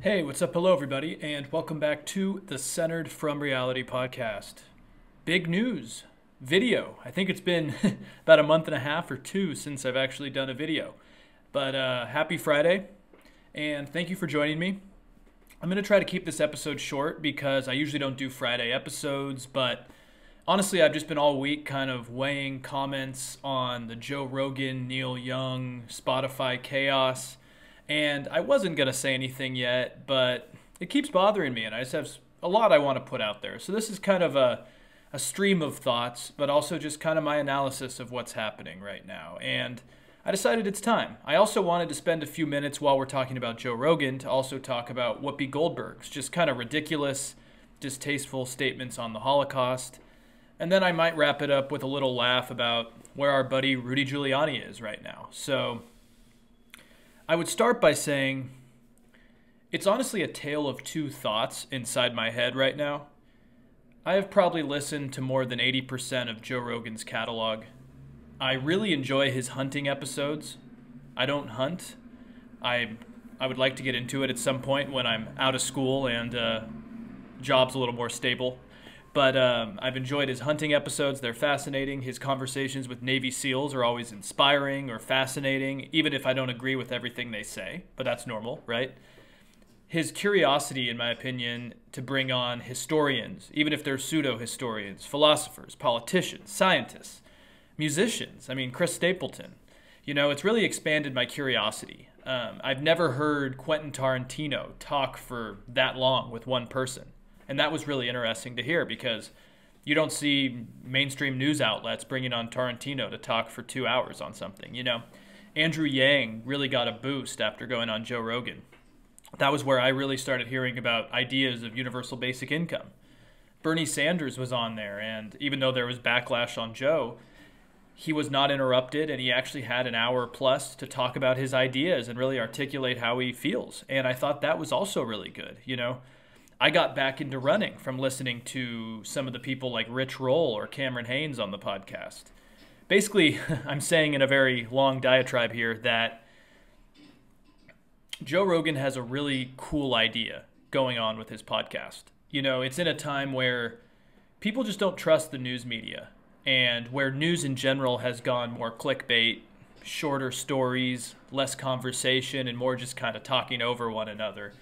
Hey, what's up? Hello, everybody, and welcome back to the Centered from Reality podcast. Big news video. I think it's been about a month and a half or two since I've actually done a video. But happy Friday, and thank you for joining me. I'm going to try to keep this episode short because I usually don't do Friday episodes, but honestly, I've just been all week kind of weighing comments on the Joe Rogan, Neil Young, Spotify chaos. And I wasn't going to say anything yet, but it keeps bothering me, and I just have a lot I want to put out there. So this is kind of a stream of thoughts, but also just kind of my analysis of what's happening right now. And I decided it's time. I also wanted to spend a few minutes while we're talking about Joe Rogan to also talk about Whoopi Goldberg's just kind of ridiculous, distasteful statements on the Holocaust. And then I might wrap it up with a little laugh about where our buddy Rudy Giuliani is right now. So I would start by saying it's honestly a tale of two thoughts inside my head right now. I have probably listened to more than 80% of Joe Rogan's catalog. I really enjoy his hunting episodes. I don't hunt. I would like to get into it at some point when I'm out of school and job's a little more stable. But I've enjoyed his hunting episodes. They're fascinating. His conversations with Navy SEALs are always inspiring or fascinating, even if I don't agree with everything they say. But that's normal, right? His curiosity, in my opinion, to bring on historians, even if they're pseudo-historians, philosophers, politicians, scientists, musicians. I mean, Chris Stapleton. You know, it's really expanded my curiosity. I've never heard Quentin Tarantino talk for that long with one person. And that was really interesting to hear because you don't see mainstream news outlets bringing on Tarantino to talk for 2 hours on something. You know, Andrew Yang really got a boost after going on Joe Rogan. That was where I really started hearing about ideas of universal basic income. Bernie Sanders was on there, and even though there was backlash on Joe, he was not interrupted, and he actually had an hour plus to talk about his ideas and really articulate how he feels. And I thought that was also really good, you know. I got back into running from listening to some of the people like Rich Roll or Cameron Haynes on the podcast. Basically, I'm saying in a very long diatribe here that Joe Rogan has a really cool idea going on with his podcast. You know, it's in a time where people just don't trust the news media and where news in general has gone more clickbait, shorter stories, less conversation, and more just kind of talking over one another.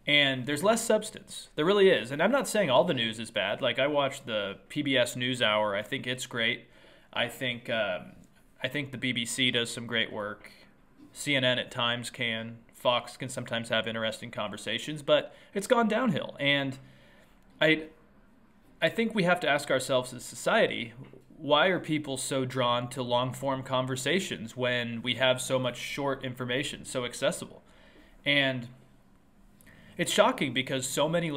And there's less substance. There really is. And I'm not saying all the news is bad. Like, I watched the PBS NewsHour. I think it's great. I think the BBC does some great work. CNN at times can. Fox can sometimes have interesting conversations. But it's gone downhill. And I think we have to ask ourselves as a society, why are people so drawn to long-form conversations when we have so much short information, so accessible? And it's shocking because so many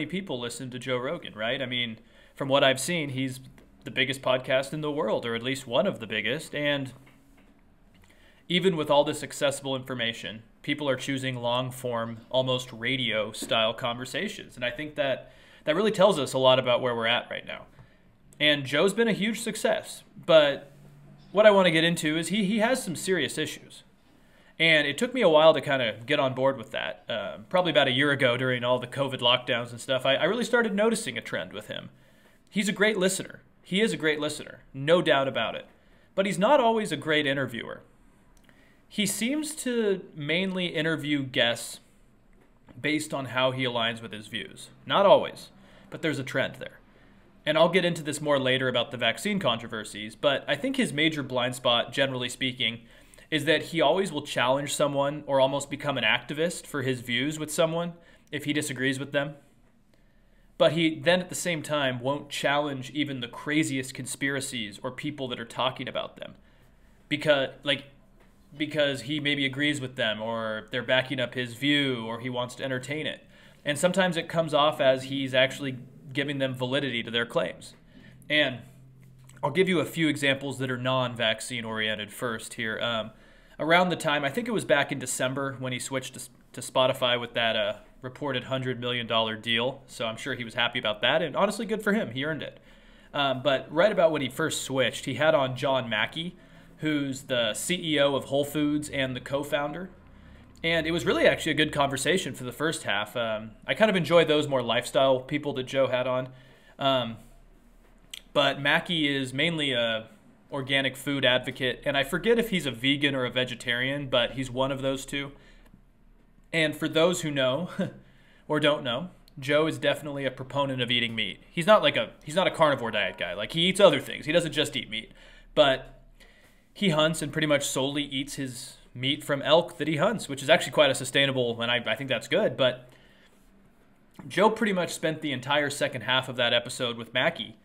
people listen to Joe Rogan, right? I mean, from what I've seen, he's the biggest podcast in the world, or at least one of the biggest. And even with all this accessible information, people are choosing long-form, almost radio-style conversations. And I think that really tells us a lot about where we're at right now. And Joe's been a huge success. But what I want to get into is he has some serious issues. And it took me a while to kind of get on board with that. Probably about a year ago during all the COVID lockdowns and stuff, I really started noticing a trend with him. He's a great listener. He is a great listener, no doubt about it. But he's not always a great interviewer. He seems to mainly interview guests based on how he aligns with his views. Not always, but there's a trend there. And I'll get into this more later about the vaccine controversies, but I think his major blind spot, generally speaking, is that he always will challenge someone or almost become an activist for his views with someone if he disagrees with them. But he then at the same time won't challenge even the craziest conspiracies or people that are talking about them because he maybe agrees with them or they're backing up his view or he wants to entertain it. And sometimes it comes off as he's actually giving them validity to their claims. And I'll give you a few examples that are non-vaccine oriented first here. Around the time, I think it was back in December when he switched to Spotify with that reported $100 million deal. So I'm sure he was happy about that. And honestly, good for him. He earned it. But right about when he first switched, he had on John Mackey, who's the CEO of Whole Foods and the co-founder. And it was really actually a good conversation for the first half. I kind of enjoy those more lifestyle people that Joe had on. But Mackey is mainly a organic food advocate, and I forget if he's a vegan or a vegetarian, but he's one of those two. And for those who know or don't know, Joe is definitely a proponent of eating meat. He's not a carnivore diet guy. Like, he eats other things. He doesn't just eat meat. But he hunts and pretty much solely eats his meat from elk that he hunts, which is actually quite a sustainable, and I think that's good. But Joe pretty much spent the entire second half of that episode with Mackey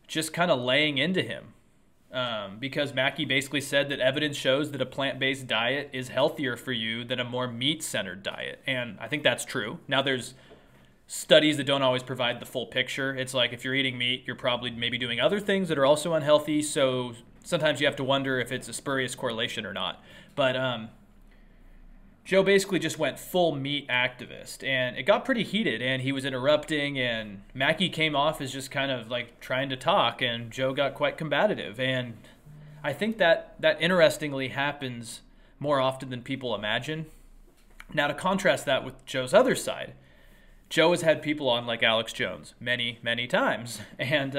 just kind of laying into him. Because Mackey basically said that evidence shows that a plant-based diet is healthier for you than a more meat-centered diet. And I think that's true. Now, there's studies that don't always provide the full picture. It's like if you're eating meat, you're probably maybe doing other things that are also unhealthy. So sometimes you have to wonder if it's a spurious correlation or not. But Joe basically just went full meat activist, and it got pretty heated, and he was interrupting, and Mackey came off as just kind of like trying to talk, and Joe got quite combative. And I think that interestingly happens more often than people imagine. Now, to contrast that with Joe's other side, Joe has had people on like Alex Jones many, many times, and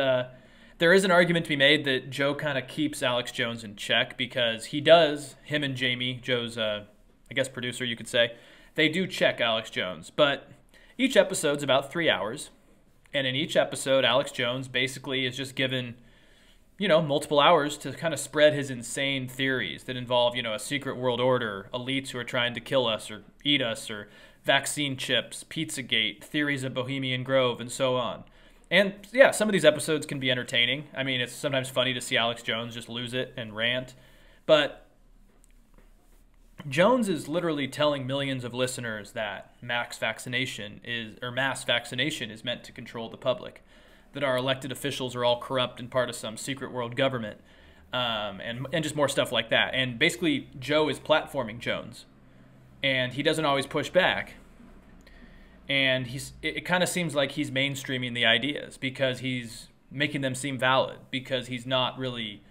there is an argument to be made that Joe kind of keeps Alex Jones in check because him and Jamie, Joe's I guess producer you could say, they do check Alex Jones. But each episode's about 3 hours. And in each episode, Alex Jones basically is just given, multiple hours to kind of spread his insane theories that involve, a secret world order, elites who are trying to kill us or eat us, or vaccine chips, Pizzagate, theories of Bohemian Grove, and so on. And yeah, some of these episodes can be entertaining. I mean, it's sometimes funny to see Alex Jones just lose it and rant. But Jones is literally telling millions of listeners that mass vaccination is meant to control the public, that our elected officials are all corrupt and part of some secret world government, and just more stuff like that. And basically, Joe is platforming Jones, and he doesn't always push back. And it kind of seems like he's mainstreaming the ideas because he's making them seem valid, because he's not really,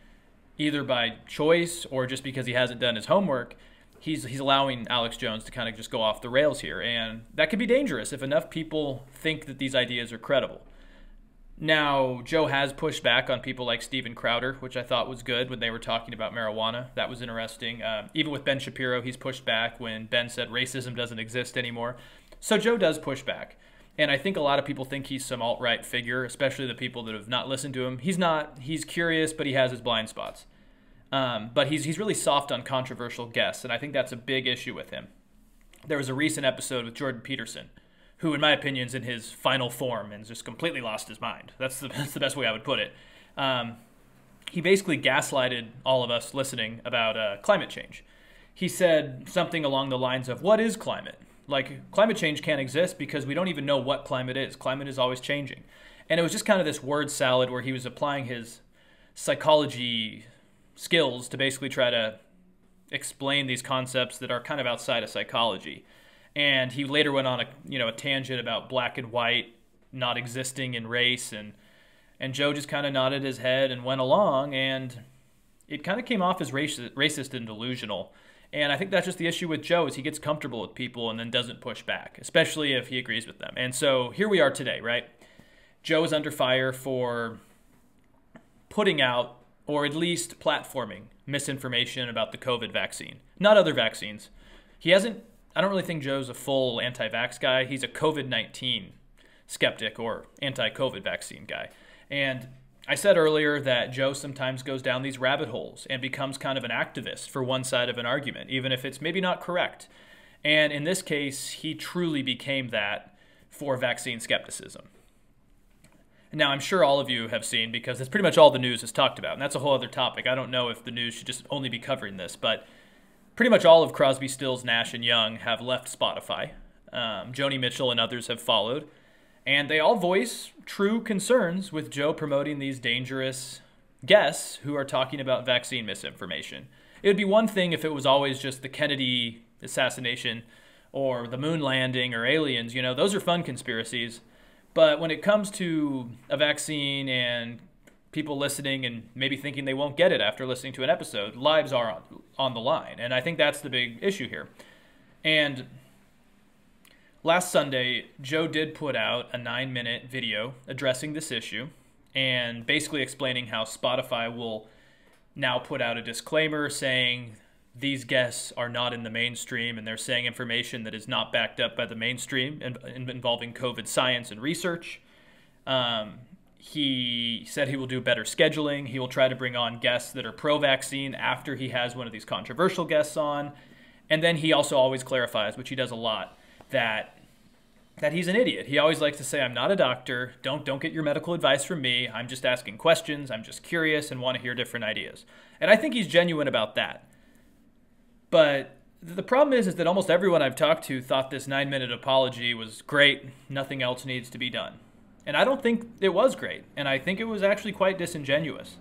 either by choice or just because he hasn't done his homework, he's allowing Alex Jones to kind of just go off the rails here. And that could be dangerous if enough people think that these ideas are credible. Now, Joe has pushed back on people like Steven Crowder, which I thought was good when they were talking about marijuana. That was interesting. Even with Ben Shapiro, he's pushed back when Ben said racism doesn't exist anymore. So Joe does push back. And I think a lot of people think he's some alt-right figure, especially the people that have not listened to him. He's not. He's curious, but he has his blind spots. But he's really soft on controversial guests, and I think that's a big issue with him. There was a recent episode with Jordan Peterson, who, in my opinion, is in his final form and just completely lost his mind. That's the best way I would put it. He basically gaslighted all of us listening about climate change. He said something along the lines of, what is climate? Like, climate change can't exist because we don't even know what climate is. Climate is always changing. And it was just kind of this word salad where he was applying his psychology skills to basically try to explain these concepts that are kind of outside of psychology. And he later went on a tangent about black and white not existing in race, and Joe just kind of nodded his head and went along, and it kind of came off as racist and delusional. And I think that's just the issue with Joe, is he gets comfortable with people and then doesn't push back, especially if he agrees with them. And so here we are today, right? Joe is under fire for putting out, or at least platforming, misinformation about the COVID vaccine, not other vaccines. I don't really think Joe's a full anti-vax guy. He's a COVID-19 skeptic or anti-COVID vaccine guy. And I said earlier that Joe sometimes goes down these rabbit holes and becomes kind of an activist for one side of an argument, even if it's maybe not correct. And in this case, he truly became that for vaccine skepticism. Now, I'm sure all of you have seen, because that's pretty much all the news has talked about, and that's a whole other topic. I don't know if the news should just only be covering this, but pretty much all of Crosby, Stills, Nash, and Young have left Spotify. Joni Mitchell and others have followed, and they all voice true concerns with Joe promoting these dangerous guests who are talking about vaccine misinformation. It would be one thing if it was always just the Kennedy assassination or the moon landing or aliens. Those are fun conspiracies. But when it comes to a vaccine and people listening and maybe thinking they won't get it after listening to an episode, lives are on the line. And I think that's the big issue here. And last Sunday, Joe did put out a 9-minute video addressing this issue and basically explaining how Spotify will now put out a disclaimer saying these guests are not in the mainstream and they're saying information that is not backed up by the mainstream involving COVID science and research. He said he will do better scheduling. He will try to bring on guests that are pro-vaccine after he has one of these controversial guests on. And then he also always clarifies, which he does a lot, that he's an idiot. He always likes to say, I'm not a doctor. Don't get your medical advice from me. I'm just asking questions. I'm just curious and want to hear different ideas. And I think he's genuine about that. But the problem is that almost everyone I've talked to thought this 9-minute apology was great. Nothing else needs to be done. And I don't think it was great. And I think it was actually quite disingenuous.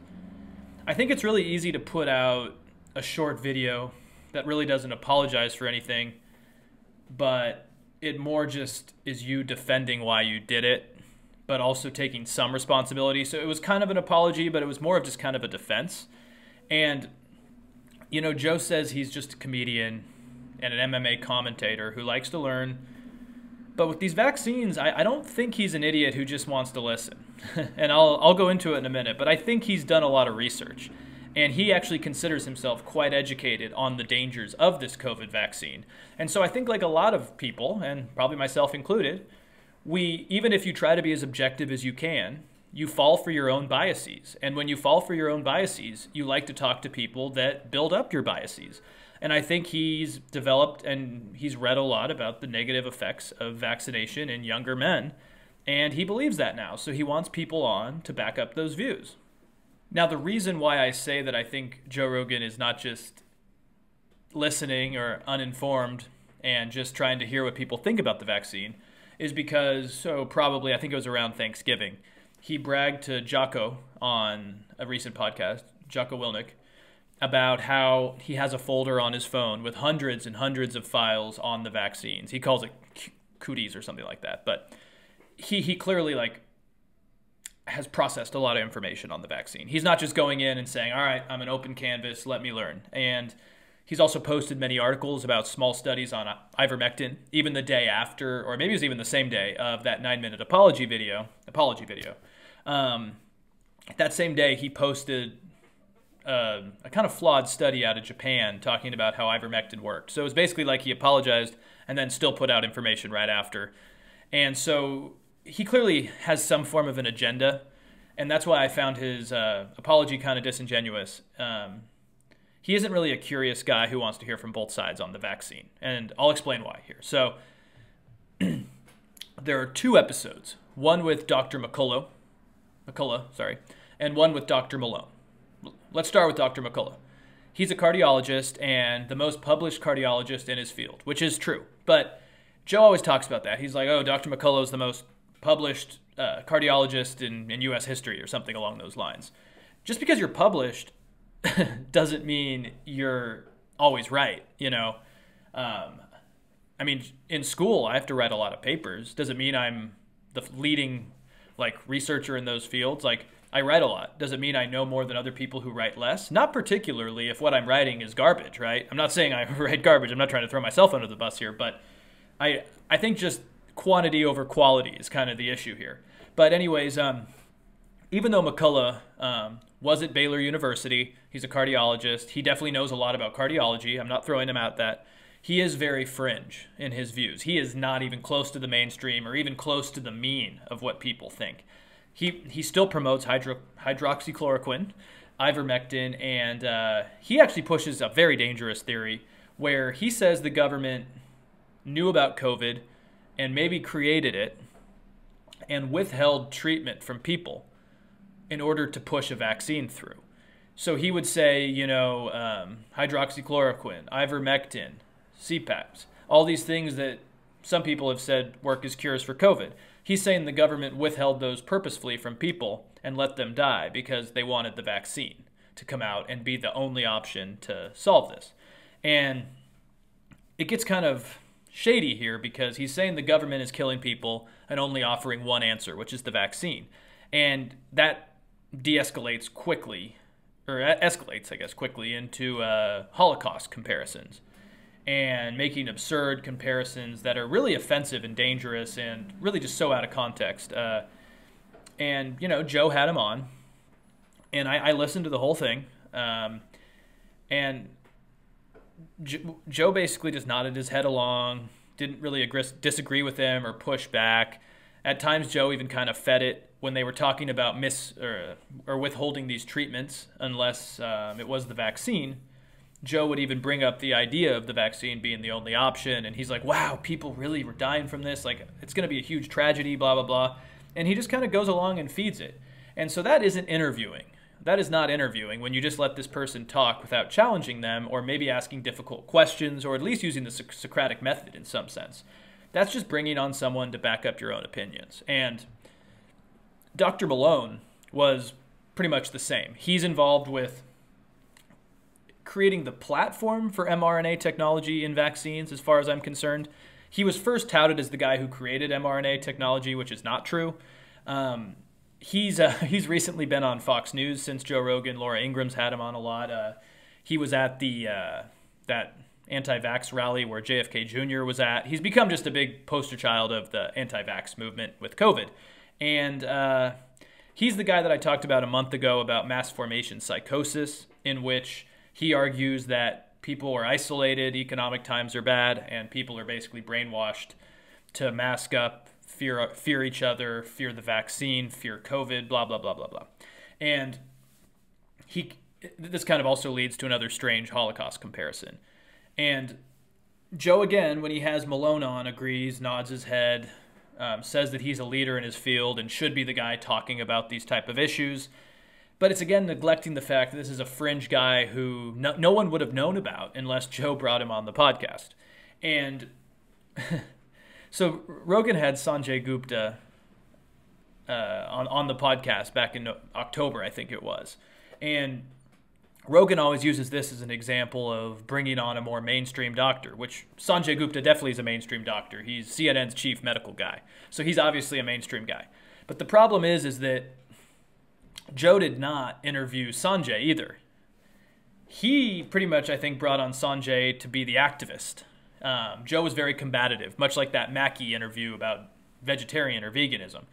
I think it's really easy to put out a short video that really doesn't apologize for anything, but it more just is you defending why you did it, but also taking some responsibility. So it was kind of an apology, but it was more of just kind of a defense. And, you know, Joe says he's just a comedian and an MMA commentator who likes to learn. But with these vaccines, I don't think he's an idiot who just wants to listen. And I'll go into it in a minute, but I think he's done a lot of research. And he actually considers himself quite educated on the dangers of this COVID vaccine. And so I think like a lot of people, and probably myself included, even if you try to be as objective as you can, you fall for your own biases. And when you fall for your own biases, you like to talk to people that build up your biases. And I think he's developed and he's read a lot about the negative effects of vaccination in younger men. And he believes that now. So he wants people on to back up those views. Now, the reason why I say that I think Joe Rogan is not just listening or uninformed and just trying to hear what people think about the vaccine is because, probably, I think it was around Thanksgiving, he bragged to Jocko on a recent podcast, Jocko Willink, about how he has a folder on his phone with hundreds and hundreds of files on the vaccines. He calls it cooties or something like that. But he clearly has processed a lot of information on the vaccine. He's not just going in and saying, all right, I'm an open canvas, let me learn. And he's also posted many articles about small studies on ivermectin, even the day after, or maybe it was even the same day of that 9-minute apology video. That same day, he posted a kind of flawed study out of Japan talking about how ivermectin worked. So it was basically like he apologized and then still put out information right after. And so he clearly has some form of an agenda, and that's why I found his apology kind of disingenuous. He isn't really a curious guy who wants to hear from both sides on the vaccine, and I'll explain why here. So there are 2 episodes, one with Dr. McCullough, and one with Dr. Malone. Let's start with Dr. McCullough. He's a cardiologist and the most published cardiologist in his field, which is true. But Joe always talks about that. He's like, oh, Dr. McCullough is the most published cardiologist in U.S. history or something along those lines. Just because you're published doesn't mean you're always right, you know. I mean, in school, I have to write a lot of papers. Does it mean I'm the leading researcher in those fields? I write a lot. Does it mean I know more than other people who write less? Not particularly if what I'm writing is garbage, right? I'm not saying I write garbage. I'm not trying to throw myself under the bus here, but I think just quantity over quality is kind of the issue here. But anyways, even though McCullough was at Baylor University, he's a cardiologist. He definitely knows a lot about cardiology. I'm not throwing him out that. He is very fringe in his views. He is not even close to the mainstream or even close to the mean of what people think. He still promotes hydroxychloroquine, ivermectin, and he actually pushes a very dangerous theory where he says the government knew about COVID and maybe created it and withheld treatment from people in order to push a vaccine through. So he would say, hydroxychloroquine, ivermectin, CPAPs, all these things that some people have said work as cures for COVID. He's saying the government withheld those purposefully from people and let them die because they wanted the vaccine to come out and be the only option to solve this. And it gets kind of shady here because he's saying the government is killing people and only offering one answer, which is the vaccine. And that de-escalates quickly, or escalates, I guess, quickly into holocaust comparisons. and making absurd comparisons that are really offensive and dangerous and really just so out of context. And, Joe had him on, and I listened to the whole thing. And Joe basically just nodded his head along, didn't really disagree with him or push back. At times, Joe even kind of fed it when they were talking about or withholding these treatments unless it was the vaccine. Joe would even bring up the idea of the vaccine being the only option, and he's like, wow, people really were dying from this. Like, it's going to be a huge tragedy, blah, blah, blah. And he just kind of goes along and feeds it. And so that isn't interviewing. That is not interviewing when you just let this person talk without challenging them or maybe asking difficult questions or at least using the Socratic method in some sense. That's just bringing on someone to back up your own opinions. And Dr. Malone was pretty much the same. He's involved with creating the platform for mRNA technology in vaccines, as far as I'm concerned. He was first touted as the guy who created mRNA technology, which is not true. He's recently been on Fox News since Joe Rogan. Laura Ingram's had him on a lot. He was at that anti-vax rally where JFK Jr. was at. He's become just a big poster child of the anti-vax movement with COVID. And he's the guy that I talked about a month ago about mass formation psychosis, in which he argues that people are isolated, economic times are bad, and people are basically brainwashed to mask up, fear each other, fear the vaccine, fear COVID, blah, blah, blah, blah, blah. And this kind of also leads to another strange Holocaust comparison. And Joe, again, when he has Malone on, agrees, nods his head, says that he's a leader in his field and should be the guy talking about these type of issues. But it's, again, neglecting the fact that this is a fringe guy who no one would have known about unless Joe brought him on the podcast. And so Rogan had Sanjay Gupta on the podcast back in October, I think it was. And Rogan always uses this as an example of bringing on a more mainstream doctor, which Sanjay Gupta definitely is a mainstream doctor. He's CNN's chief medical guy. So he's obviously a mainstream guy. But the problem is that Joe did not interview Sanjay either. He pretty much, I think, brought on Sanjay to be the activist. Joe was very combative, much like that Mackey interview about vegetarian or veganism.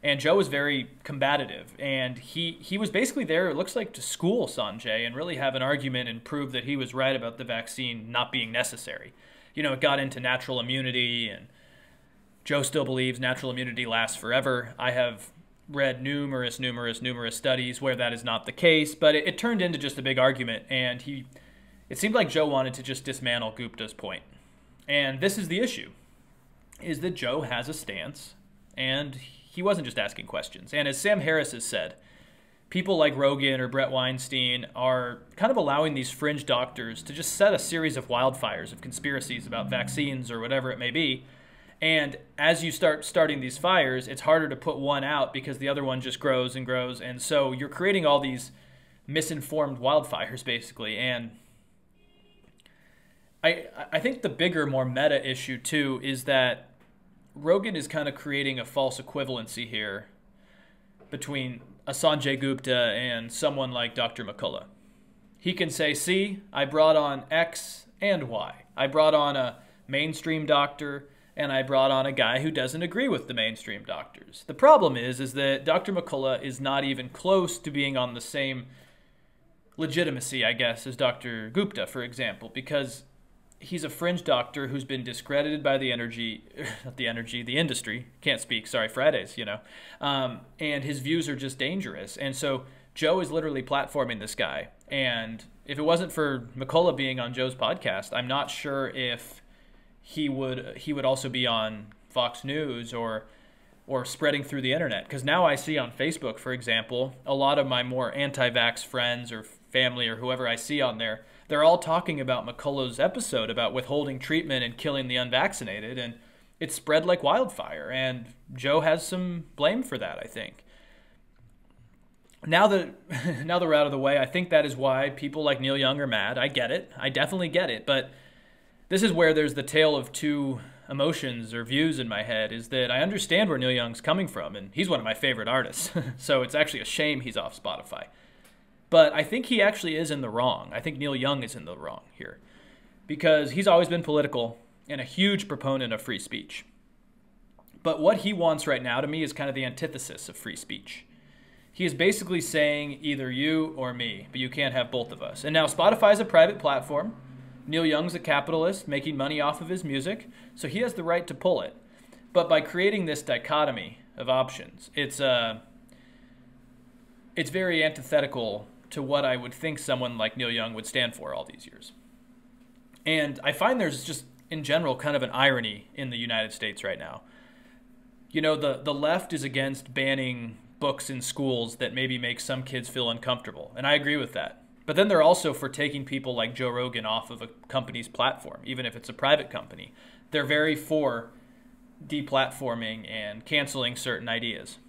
And Joe was very combative, and he was basically there, it looks like, to school Sanjay and really have an argument and prove that he was right about the vaccine not being necessary. It got into natural immunity, and Joe still believes natural immunity lasts forever. I have read numerous studies where that is not the case, but it turned into just a big argument, and it seemed like Joe wanted to just dismantle Gupta's point. And this is the issue, is that Joe has a stance, and he wasn't just asking questions. And as Sam Harris has said, people like Rogan or Brett Weinstein are kind of allowing these fringe doctors to just set a series of wildfires of conspiracies about vaccines or whatever it may be. And as you starting these fires, it's harder to put one out because the other one just grows and grows. And so you're creating all these misinformed wildfires, basically. And I think the bigger, more meta issue, too, is that Rogan is kind of creating a false equivalency here between a Sanjay Gupta and someone like Dr. McCullough. He can say, see, I brought on X and Y. I brought on a mainstream doctor, and I brought on a guy who doesn't agree with the mainstream doctors. The problem is that Dr. McCullough is not even close to being on the same legitimacy, I guess, as Dr. Gupta, for example, because he's a fringe doctor who's been discredited by the industry. Can't speak, sorry, Fridays, and his views are just dangerous. And so Joe is literally platforming this guy. And if it wasn't for McCullough being on Joe's podcast, I'm not sure if he would also be on Fox News or spreading through the internet. Because now I see on Facebook, for example, a lot of my more anti-vax friends or family or whoever I see on there, they're all talking about McCullough's episode about withholding treatment and killing the unvaccinated, and it spread like wildfire. And Joe has some blame for that, I think. Now that we're out of the way, I think that is why people like Neil Young are mad. I get it. I definitely get it. But this is where there's the tale of two emotions or views in my head, is that I understand where Neil Young's coming from, and he's one of my favorite artists. So it's actually a shame he's off Spotify. But I think he actually is in the wrong. I think Neil Young is in the wrong here. because he's always been political and a huge proponent of free speech. But what he wants right now to me is kind of the antithesis of free speech. He is basically saying either you or me, but you can't have both of us. And now Spotify is a private platform. Neil Young's a capitalist making money off of his music, so he has the right to pull it. But by creating this dichotomy of options, it's very antithetical to what I would think someone like Neil Young would stand for all these years. And I find there's just, in general, kind of an irony in the United States right now. You know, the left is against banning books in schools that maybe make some kids feel uncomfortable, and I agree with that. But then they're also for taking people like Joe Rogan off of a company's platform, even if it's a private company. They're very for deplatforming and canceling certain ideas.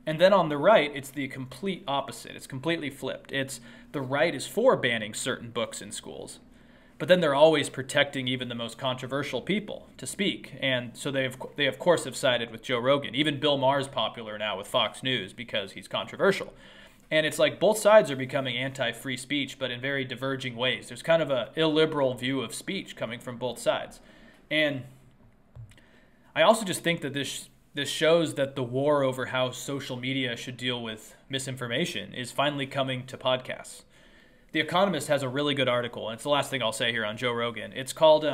And then on the right, it's the complete opposite. It's completely flipped. It's the right is for banning certain books in schools, but then they're always protecting even the most controversial people to speak. And so they of course have sided with Joe Rogan. Even Bill Maher's popular now with Fox News because he's controversial. And it's like both sides are becoming anti-free speech, but in very diverging ways. There's kind of an illiberal view of speech coming from both sides. And I also just think that this shows that the war over how social media should deal with misinformation is finally coming to podcasts. The Economist has a really good article, and it's the last thing I'll say here on Joe Rogan. It's called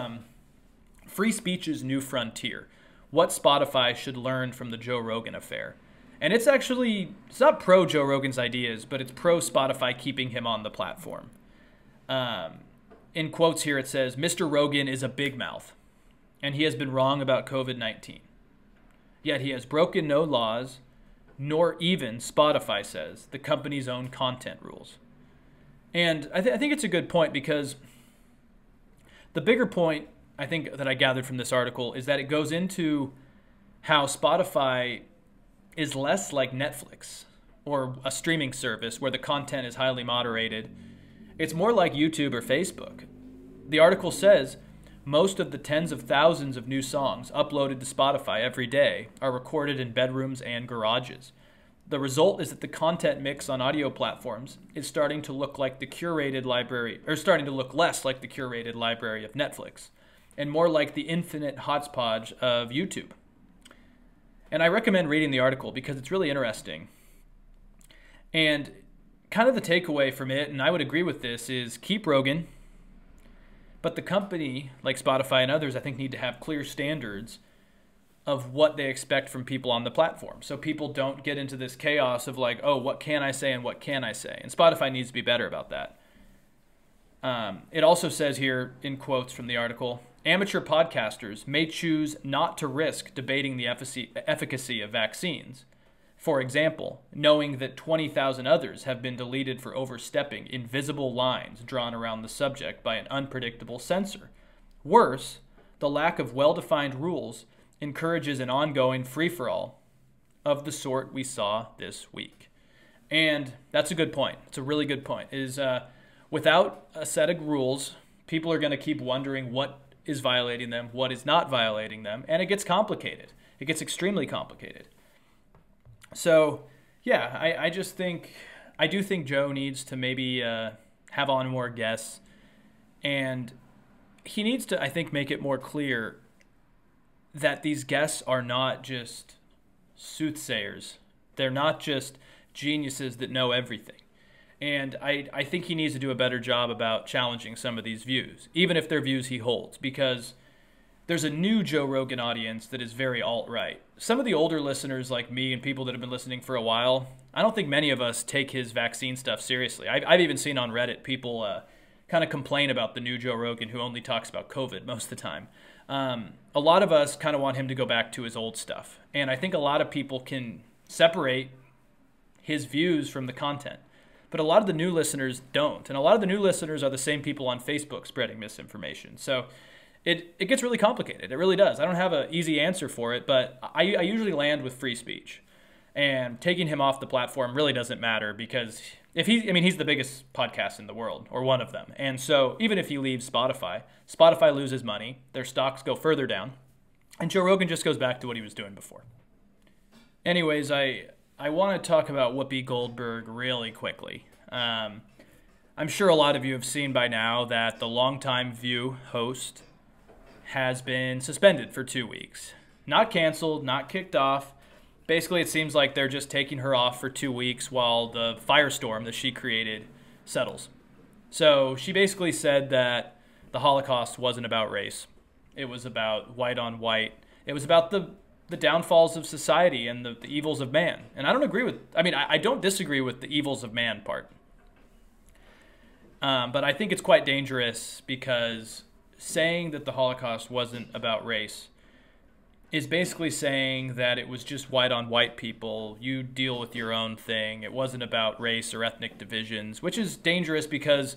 Free Speech's New Frontier, What Spotify Should Learn from the Joe Rogan Affair. And it's not pro Joe Rogan's ideas, but it's pro Spotify keeping him on the platform. In quotes here it says, Mr. Rogan is a big mouth, and he has been wrong about COVID-19. Yet he has broken no laws, nor even, Spotify says, the company's own content rules. And I think it's a good point, because the bigger point I think that I gathered from this article is that it goes into how Spotify is less like Netflix or a streaming service where the content is highly moderated. It's more like YouTube or Facebook. The article says most of the tens of thousands of new songs uploaded to Spotify every day are recorded in bedrooms and garages. The result is that the content mix on audio platforms is starting to look like the curated library, or starting to look less like the curated library of Netflix, and more like the infinite hodgepodge of YouTube. And I recommend reading the article because it's really interesting. And kind of the takeaway from it, and I would agree with this, is keep Rogan, but the company, like Spotify and others, I think need to have clear standards of what they expect from people on the platform. So people don't get into this chaos of like, oh, what can I say and what can I say? And Spotify needs to be better about that. It also says here, in quotes from the article, amateur podcasters may choose not to risk debating the efficacy of vaccines. For example, knowing that 20,000 others have been deleted for overstepping invisible lines drawn around the subject by an unpredictable censor. Worse, the lack of well-defined rules encourages an ongoing free-for-all of the sort we saw this week. And that's a good point. It's a really good point. Without a set of rules, people are going to keep wondering what is violating them, what is not violating them, and it gets complicated. It gets extremely complicated. So, yeah, I do think Joe needs to maybe have on more guests, and he needs to, I think, make it more clear that these guests are not just soothsayers. They're not just geniuses that know everything. And I think he needs to do a better job about challenging some of these views, even if they're views he holds, because there's a new Joe Rogan audience that is very alt-right. Some of the older listeners like me and people that have been listening for a while, I don't think many of us take his vaccine stuff seriously. I've even seen on Reddit people kind of complain about the new Joe Rogan who only talks about COVID most of the time. A lot of us kind of want him to go back to his old stuff. And I think a lot of people can separate his views from the content. But a lot of the new listeners don't. And a lot of the new listeners are the same people on Facebook spreading misinformation. So it gets really complicated. It really does. I don't have an easy answer for it, but I usually land with free speech. And taking him off the platform really doesn't matter because he's the biggest podcast in the world, or one of them. And so even if he leaves Spotify loses money, their stocks go further down, and Joe Rogan just goes back to what he was doing before. Anyways, I want to talk about Whoopi Goldberg really quickly. I I'm sure a lot of you have seen by now that the longtime View host has been suspended for 2 weeks. Not canceled, not kicked off. Basically, it seems like they're just taking her off for 2 weeks while the firestorm that she created settles. So she basically said that the Holocaust wasn't about race. It was about white on white. It was about the downfalls of society and the evils of man. And I don't disagree with the evils of man part. But I think it's quite dangerous because saying that the Holocaust wasn't about race is basically saying that it was just white on white people. You deal with your own thing. It wasn't about race or ethnic divisions, which is dangerous because,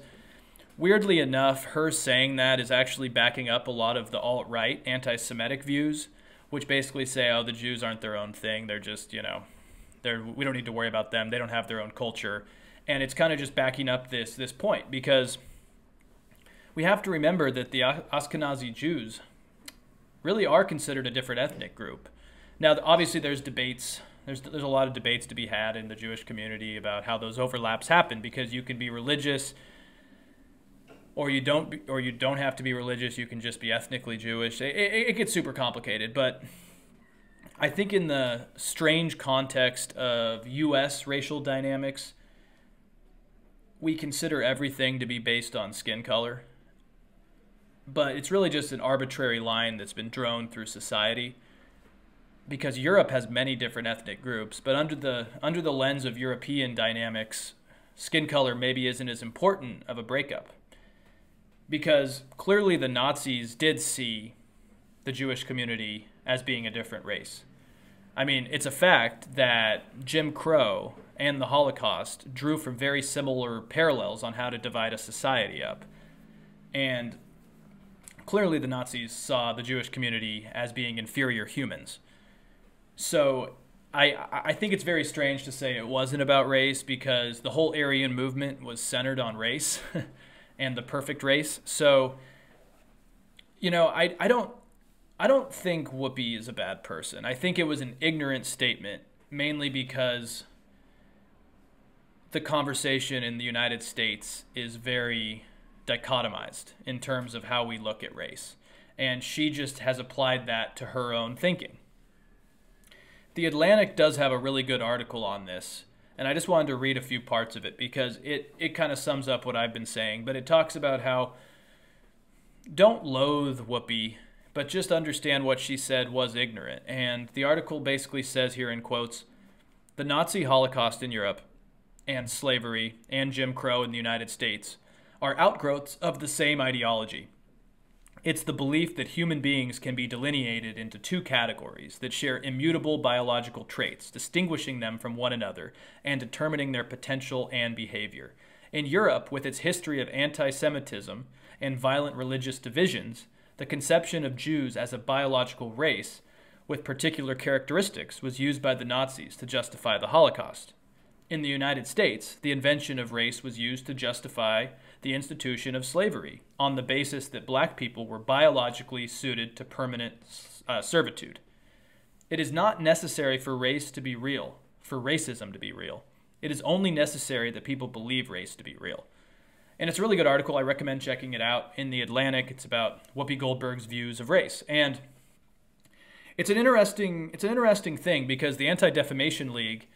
weirdly enough, her saying that is actually backing up a lot of the alt-right anti-Semitic views, which basically say, oh, the Jews aren't their own thing. They're just, we don't need to worry about them. They don't have their own culture. And it's kind of just backing up this point because we have to remember that the Ashkenazi Jews really are considered a different ethnic group. Now, obviously, there's debates. There's a lot of debates to be had in the Jewish community about how those overlaps happen because you can be religious or you don't have to be religious. You can just be ethnically Jewish. It gets super complicated, but I think in the strange context of U.S. racial dynamics, we consider everything to be based on skin color. But it's really just an arbitrary line that's been drawn through society because Europe has many different ethnic groups, but under the lens of European dynamics, skin color maybe isn't as important of a breakup. Because clearly the Nazis did see the Jewish community as being a different race. I mean, it's a fact that Jim Crow and the Holocaust drew from very similar parallels on how to divide a society up. And clearly the Nazis saw the Jewish community as being inferior humans. So I think it's very strange to say it wasn't about race because the whole Aryan movement was centered on race and the perfect race. So, I don't think Whoopi is a bad person. I think it was an ignorant statement, mainly because the conversation in the United States is very dichotomized in terms of how we look at race. And she just has applied that to her own thinking. The Atlantic does have a really good article on this, and I just wanted to read a few parts of it because it kind of sums up what I've been saying. But it talks about how don't loathe Whoopi, but just understand what she said was ignorant. And the article basically says here in quotes, the Nazi Holocaust in Europe and slavery and Jim Crow in the United States are outgrowths of the same ideology. It's the belief that human beings can be delineated into two categories that share immutable biological traits, distinguishing them from one another and determining their potential and behavior. In Europe, with its history of anti-Semitism and violent religious divisions, the conception of Jews as a biological race with particular characteristics was used by the Nazis to justify the Holocaust. In the United States, the invention of race was used to justify the institution of slavery on the basis that black people were biologically suited to permanent servitude. It is not necessary for race to be real, for racism to be real. It is only necessary that people believe race to be real. And it's a really good article. I recommend checking it out in The Atlantic. It's about Whoopi Goldberg's views of race. And it's an interesting thing because the Anti-Defamation League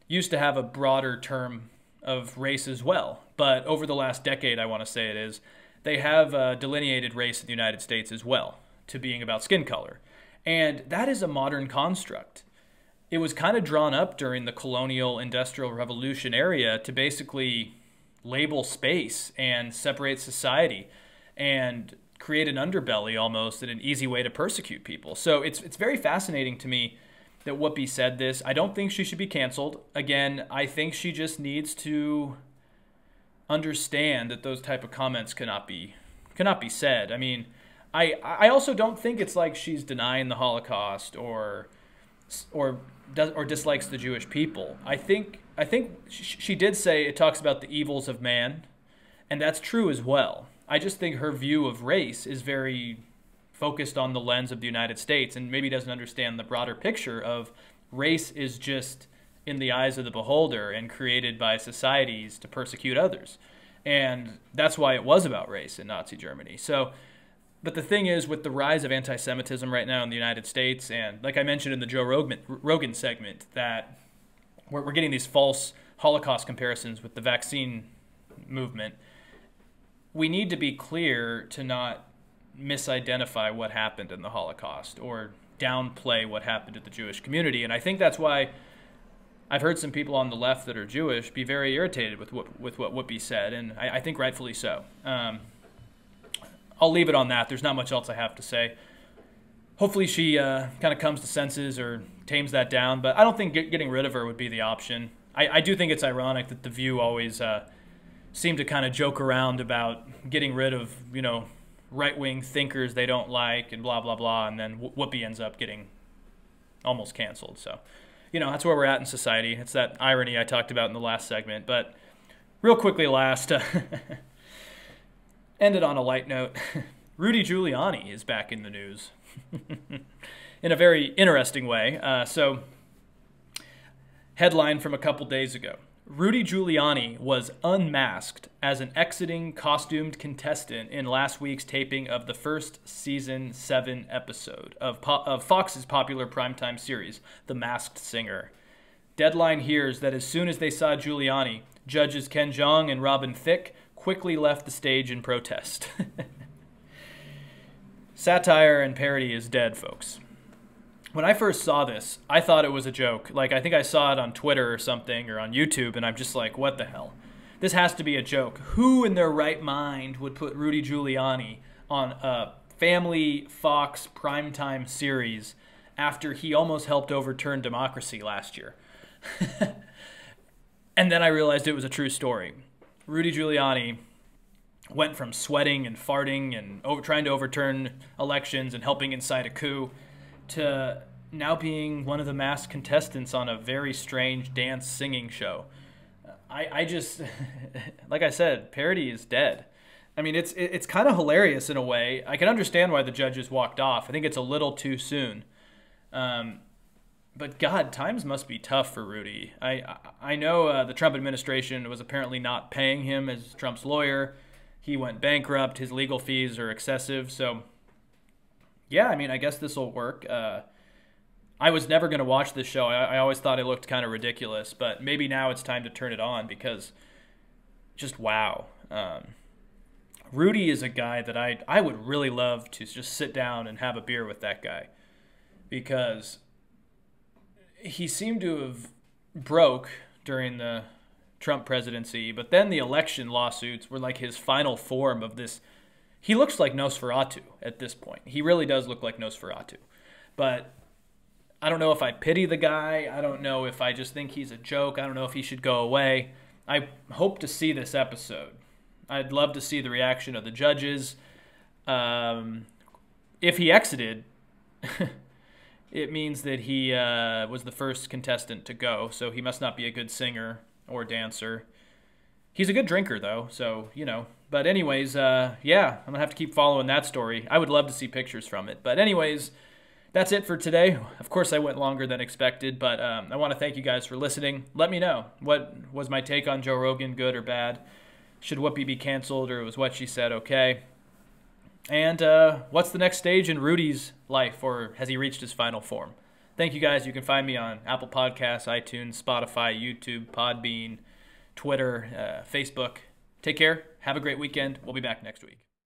used to have a broader term of race as well. But over the last decade, I want to say it is, they have delineated race in the United States as well to being about skin color. And that is a modern construct. It was kind of drawn up during the colonial industrial revolution area to basically label space and separate society and create an underbelly almost and an easy way to persecute people. So it's very fascinating to me that Whoopi said this. I don't think she should be canceled. Again, I think she just needs to understand that those type of comments cannot be said. I mean, I also don't think it's like she's denying the Holocaust or dislikes the Jewish people. I think she did say it talks about the evils of man, and that's true as well. I just think her view of race is very focused on the lens of the United States and maybe doesn't understand the broader picture of race is just in the eyes of the beholder and created by societies to persecute others. And that's why it was about race in Nazi Germany. So, but the thing is, with the rise of anti-Semitism right now in the United States, and like I mentioned in the Joe Rogan segment, that we're getting these false Holocaust comparisons with the vaccine movement, we need to be clear to not misidentify what happened in the Holocaust or downplay what happened to the Jewish community. And I think that's why I've heard some people on the left that are Jewish be very irritated with what Whoopi said, and I think rightfully so. I'll leave it on that. There's not much else I have to say. Hopefully she kind of comes to senses or tames that down, but I don't think getting rid of her would be the option. I do think it's ironic that The View always seem to kind of joke around about getting rid of, right-wing thinkers they don't like and blah, blah, blah, and then Whoopi ends up getting almost canceled. So, that's where we're at in society. It's that irony I talked about in the last segment. But real quickly last, ended on a light note, Rudy Giuliani is back in the news in a very interesting way. So, headline from a couple days ago. Rudy Giuliani was unmasked as an exiting costumed contestant in last week's taping of the first season 7 episode of Fox's popular primetime series, The Masked Singer. Deadline hears that as soon as they saw Giuliani, judges Ken Jeong and Robin Thicke quickly left the stage in protest. Satire and parody is dead, folks. When I first saw this, I thought it was a joke. Like, I think I saw it on Twitter or something, or on YouTube, and I'm just like, what the hell? This has to be a joke. Who in their right mind would put Rudy Giuliani on a family Fox primetime series after he almost helped overturn democracy last year? And then I realized it was a true story. Rudy Giuliani went from sweating and farting and trying to overturn elections and helping incite a coup to now being one of the masked contestants on a very strange dance singing show. I just, like I said, parody is dead. I mean, it's kind of hilarious in a way. I can understand why the judges walked off. I think it's a little too soon. But God, times must be tough for Rudy. I know the Trump administration was apparently not paying him as Trump's lawyer. He went bankrupt. His legal fees are excessive. So, yeah, I mean, I guess this will work. I was never going to watch this show. I always thought it looked kind of ridiculous, but maybe now it's time to turn it on because just wow. Rudy is a guy that I would really love to just sit down and have a beer with that guy because he seemed to have broke during the Trump presidency, but then the election lawsuits were like his final form of this. He looks like Nosferatu at this point. He really does look like Nosferatu. But I don't know if I pity the guy. I don't know if I just think he's a joke. I don't know if he should go away. I hope to see this episode. I'd love to see the reaction of the judges. If he exited, it means that he was the first contestant to go, so he must not be a good singer or dancer. He's a good drinker, though, so, But anyways, yeah, I'm going to have to keep following that story. I would love to see pictures from it. But anyways, that's it for today. Of course, I went longer than expected, but I want to thank you guys for listening. Let me know. What was my take on Joe Rogan, good or bad? Should Whoopi be canceled, or was what she said okay? And what's the next stage in Rudy's life, or has he reached his final form? Thank you guys. You can find me on Apple Podcasts, iTunes, Spotify, YouTube, Podbean, Twitter, Facebook. Take care. Have a great weekend. We'll be back next week.